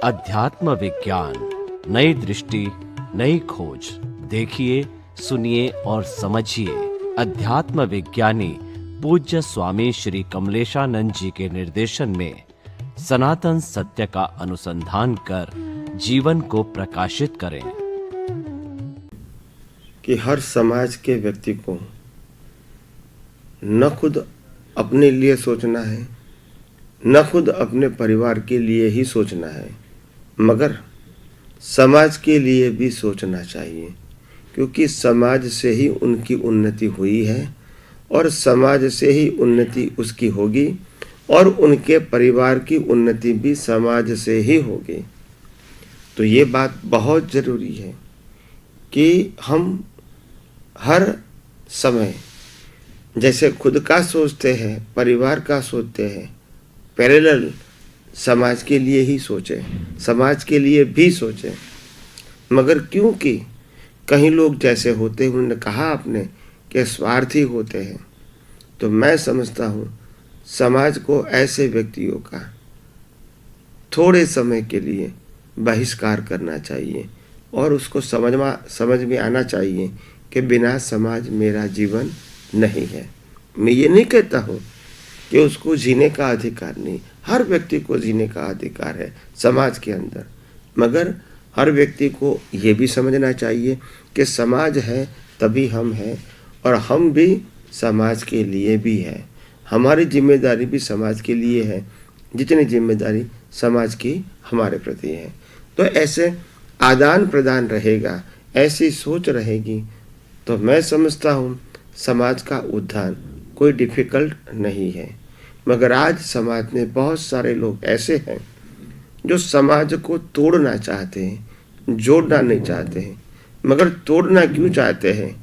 अध्यात्म विज्ञान, नई दृष्टि, नई खोज। देखिए, सुनिए और समझिए। अध्यात्म विज्ञानी पूज्य स्वामी श्री कमलेशानंद जी के निर्देशन में सनातन सत्य का अनुसंधान कर जीवन को प्रकाशित करें। कि हर समाज के व्यक्ति को न खुद अपने लिए सोचना है, न खुद अपने परिवार के लिए ही सोचना है, मगर समाज के लिए भी सोचना चाहिए, क्योंकि समाज से ही उनकी उन्नति हुई है और समाज से ही उन्नति उसकी होगी और उनके परिवार की उन्नति भी समाज से ही होगी। तो ये बात बहुत ज़रूरी है कि हम हर समय जैसे खुद का सोचते हैं, परिवार का सोचते हैं, पैरेलल समाज के लिए ही सोचें, समाज के लिए भी सोचें। मगर क्योंकि कहीं लोग जैसे होते हैं, उन्होंने कहा आपने कि स्वार्थी होते हैं, तो मैं समझता हूँ समाज को ऐसे व्यक्तियों का थोड़े समय के लिए बहिष्कार करना चाहिए और उसको समझ में आना चाहिए कि बिना समाज मेरा जीवन नहीं है। मैं ये नहीं कहता हूँ कि उसको जीने का अधिकार नहीं, हर व्यक्ति को जीने का अधिकार है समाज के अंदर, मगर हर व्यक्ति को ये भी समझना चाहिए कि समाज है तभी हम हैं और हम भी समाज के लिए भी है। हमारी जिम्मेदारी भी समाज के लिए है जितनी जिम्मेदारी समाज की हमारे प्रति है। तो ऐसे आदान प्रदान रहेगा, ऐसी सोच रहेगी, तो मैं समझता हूँ समाज का उद्धार कोई डिफ़िकल्ट नहीं है। मगर आज समाज में बहुत सारे लोग ऐसे हैं जो समाज को तोड़ना चाहते हैं, जोड़ना नहीं चाहते हैं। मगर तोड़ना क्यों चाहते हैं?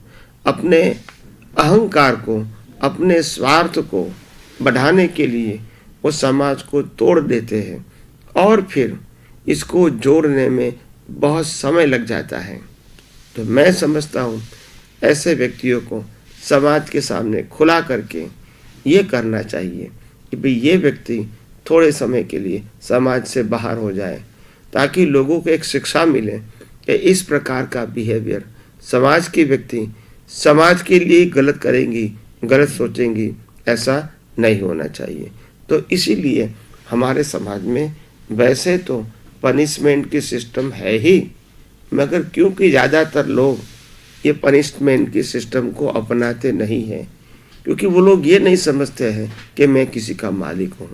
अपने अहंकार को, अपने स्वार्थ को बढ़ाने के लिए वो समाज को तोड़ देते हैं और फिर इसको जोड़ने में बहुत समय लग जाता है। तो मैं समझता हूँ ऐसे व्यक्तियों को समाज के सामने खुला करके ये करना चाहिए कि भाई ये व्यक्ति थोड़े समय के लिए समाज से बाहर हो जाए, ताकि लोगों को एक शिक्षा मिले कि इस प्रकार का बिहेवियर समाज के व्यक्ति समाज के लिए गलत करेंगी, गलत सोचेंगी, ऐसा नहीं होना चाहिए। तो इसीलिए हमारे समाज में वैसे तो पनिशमेंट की सिस्टम है ही, मगर क्योंकि ज़्यादातर लोग ये पनिशमेंट की सिस्टम को अपनाते नहीं हैं, क्योंकि वो लोग ये नहीं समझते हैं कि मैं किसी का मालिक हूँ।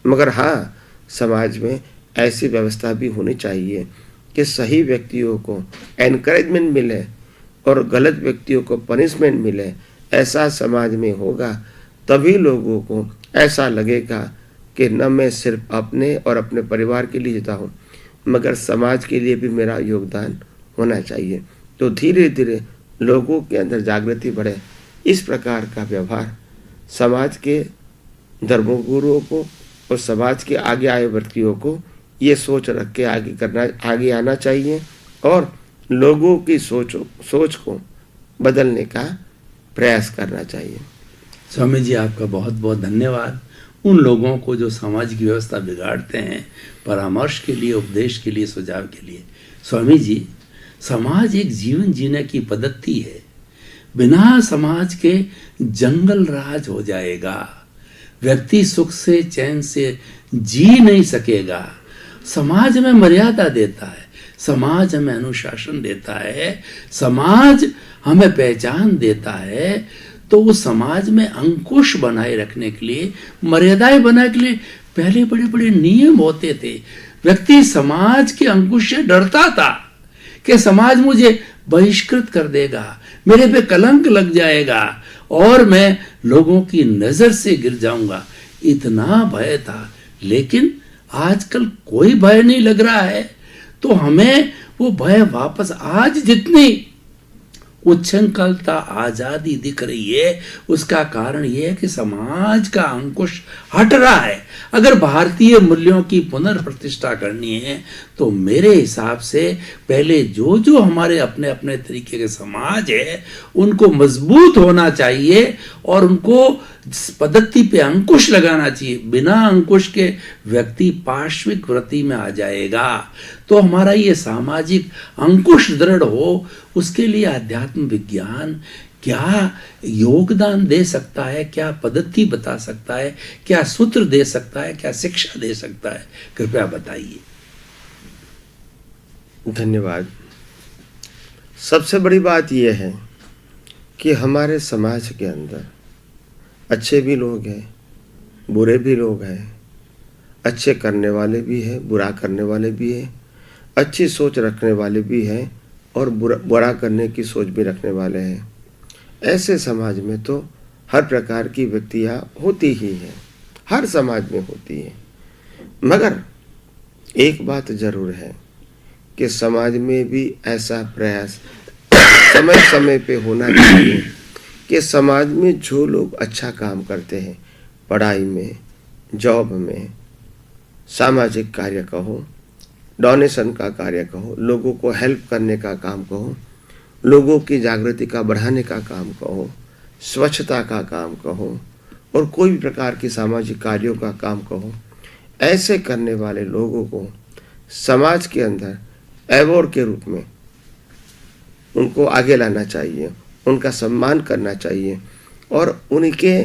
मगर हाँ, समाज में ऐसी व्यवस्था भी होनी चाहिए कि सही व्यक्तियों को एनकरेजमेंट मिले और गलत व्यक्तियों को पनिशमेंट मिले। ऐसा समाज में होगा तभी लोगों को ऐसा लगेगा कि न मैं सिर्फ अपने और अपने परिवार के लिए जीता हूँ, मगर समाज के लिए भी मेरा योगदान होना चाहिए। तो धीरे धीरे लोगों के अंदर जागृति बढ़े। इस प्रकार का व्यवहार समाज के धर्मगुरुओं को और समाज के आगे आए व्यक्तियों को ये सोच रख के आगे आना चाहिए और लोगों की सोच को बदलने का प्रयास करना चाहिए। स्वामी जी, आपका बहुत बहुत धन्यवाद उन लोगों को जो समाज की व्यवस्था बिगाड़ते हैं, परामर्श के लिए, उपदेश के लिए, सुझाव के लिए। स्वामी जी, समाज एक जीवन जीने की पद्धति है। बिना समाज के जंगल राज हो जाएगा, व्यक्ति सुख से चैन से जी नहीं सकेगा। समाज हमें मर्यादा देता है, समाज हमें अनुशासन देता है, समाज हमें पहचान देता है। तो उस समाज में अंकुश बनाए रखने के लिए, मर्यादाएं बनाने के लिए पहले बड़े बड़े नियम होते थे। व्यक्ति समाज के अंकुश से डरता था कि समाज मुझे बहिष्कृत कर देगा, मेरे पे कलंक लग जाएगा और मैं लोगों की नजर से गिर जाऊंगा, इतना भय था। लेकिन आजकल कोई भय नहीं लग रहा है। तो हमें वो भय वापस, आज जितनी उच्छृंखलता, आजादी दिख रही है, उसका कारण यह है कि समाज का अंकुश हट रहा है। अगर भारतीय मूल्यों की पुनर्प्रतिष्ठा करनी है तो मेरे हिसाब से पहले जो जो हमारे अपने अपने तरीके के समाज है उनको मजबूत होना चाहिए और उनको पद्धति पे अंकुश लगाना चाहिए। बिना अंकुश के व्यक्ति पार्श्विक वृत्ति में आ जाएगा। तो हमारा ये सामाजिक अंकुश दृढ़ हो, उसके लिए अध्यात्म विज्ञान क्या योगदान दे सकता है, क्या पद्धति बता सकता है, क्या सूत्र दे सकता है, क्या शिक्षा दे सकता है, कृपया बताइए। धन्यवाद। सबसे बड़ी बात यह है कि हमारे समाज के अंदर अच्छे भी लोग हैं, बुरे भी लोग हैं, अच्छे करने वाले भी हैं, बुरा करने वाले भी हैं, अच्छी सोच रखने वाले भी हैं और बुरा करने की सोच भी रखने वाले हैं। ऐसे समाज में तो हर प्रकार की व्यक्तियाँ होती ही हैं, हर समाज में होती हैं। मगर एक बात जरूर है कि समाज में भी ऐसा प्रयास समय समय पे होना चाहिए कि समाज में जो लोग अच्छा काम करते हैं, पढ़ाई में, जॉब में, सामाजिक कार्य कहो, डोनेशन का कार्य कहो, लोगों को हेल्प करने का काम कहो, लोगों की जागृति का बढ़ाने का काम कहो, स्वच्छता का काम कहो और कोई भी प्रकार की सामाजिक कार्यों का काम कहो, ऐसे करने वाले लोगों को समाज के अंदर अवार्ड के रूप में उनको आगे लाना चाहिए, उनका सम्मान करना चाहिए और उनके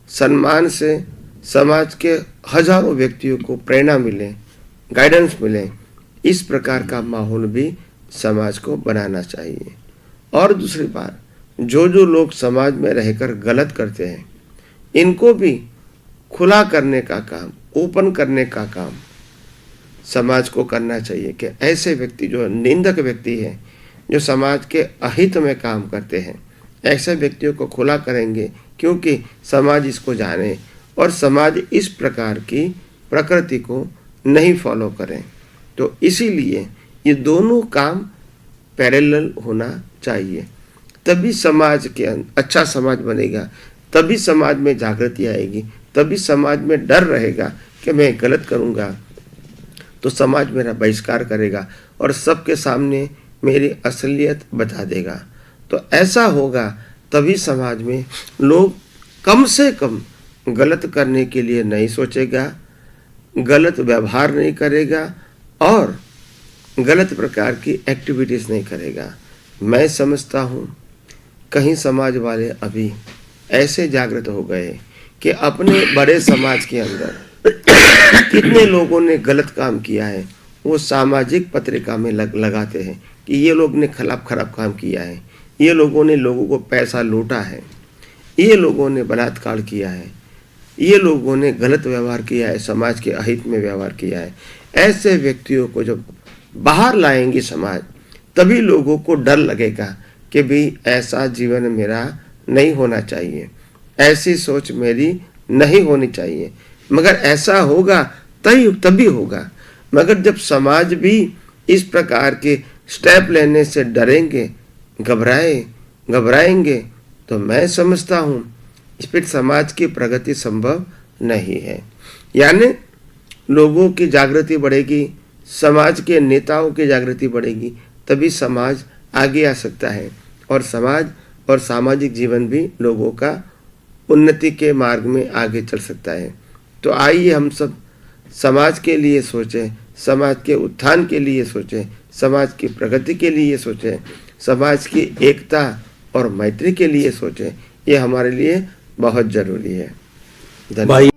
सम्मान से समाज के हजारों व्यक्तियों को प्रेरणा मिले, गाइडेंस मिले। इस प्रकार का माहौल भी समाज को बनाना चाहिए। और दूसरी बात, जो लोग समाज में रहकर गलत करते हैं, इनको भी खुला करने का काम, ओपन करने का काम समाज को करना चाहिए कि ऐसे व्यक्ति जो निंदक व्यक्ति हैं, जो समाज के अहित में काम करते हैं, ऐसे व्यक्तियों को खुला करेंगे, क्योंकि समाज इसको जाने और समाज इस प्रकार की प्रकृति को नहीं फॉलो करें। तो इसीलिए ये दोनों काम पैरेलल होना चाहिए, तभी समाज के अच्छा समाज बनेगा, तभी समाज में जागृति आएगी, तभी समाज में डर रहेगा कि मैं गलत करूँगा तो समाज मेरा बहिष्कार करेगा और सबके सामने मेरी असलियत बता देगा। तो ऐसा होगा तभी समाज में लोग कम से कम गलत करने के लिए नहीं सोचेगा, गलत व्यवहार नहीं करेगा और गलत प्रकार की एक्टिविटीज़ नहीं करेगा। मैं समझता हूँ कहीं समाज वाले अभी ऐसे जागृत हो गए कि अपने बड़े समाज के अंदर कितने लोगों ने गलत काम किया है वो सामाजिक पत्रिका में लगाते हैं कि ये लोग ने खराब काम किया है, ये लोगों ने लोगों को पैसा लूटा है, ये लोगों ने बलात्कार किया है, ये लोगों ने गलत व्यवहार किया है, समाज के अहित में व्यवहार किया है। ऐसे व्यक्तियों को जब बाहर लाएंगे समाज, तभी लोगों को डर लगेगा कि भाई ऐसा जीवन मेरा नहीं होना चाहिए, ऐसी सोच मेरी नहीं होनी चाहिए। मगर ऐसा होगा तभी होगा। मगर जब समाज भी इस प्रकार के स्टेप लेने से डरेंगे, घबराएंगे, तो मैं समझता हूँ इस पर समाज की प्रगति संभव नहीं है। यानी लोगों की जागृति बढ़ेगी, समाज के नेताओं की जागृति बढ़ेगी, तभी समाज आगे आ सकता है और समाज और सामाजिक जीवन भी लोगों का उन्नति के मार्ग में आगे चल सकता है। तो आइए हम सब समाज के लिए सोचें, समाज के उत्थान के लिए सोचें, समाज की प्रगति के लिए सोचें, समाज की एकता और मैत्री के लिए सोचें। ये हमारे लिए बहुत जरूरी है। धन्यवाद।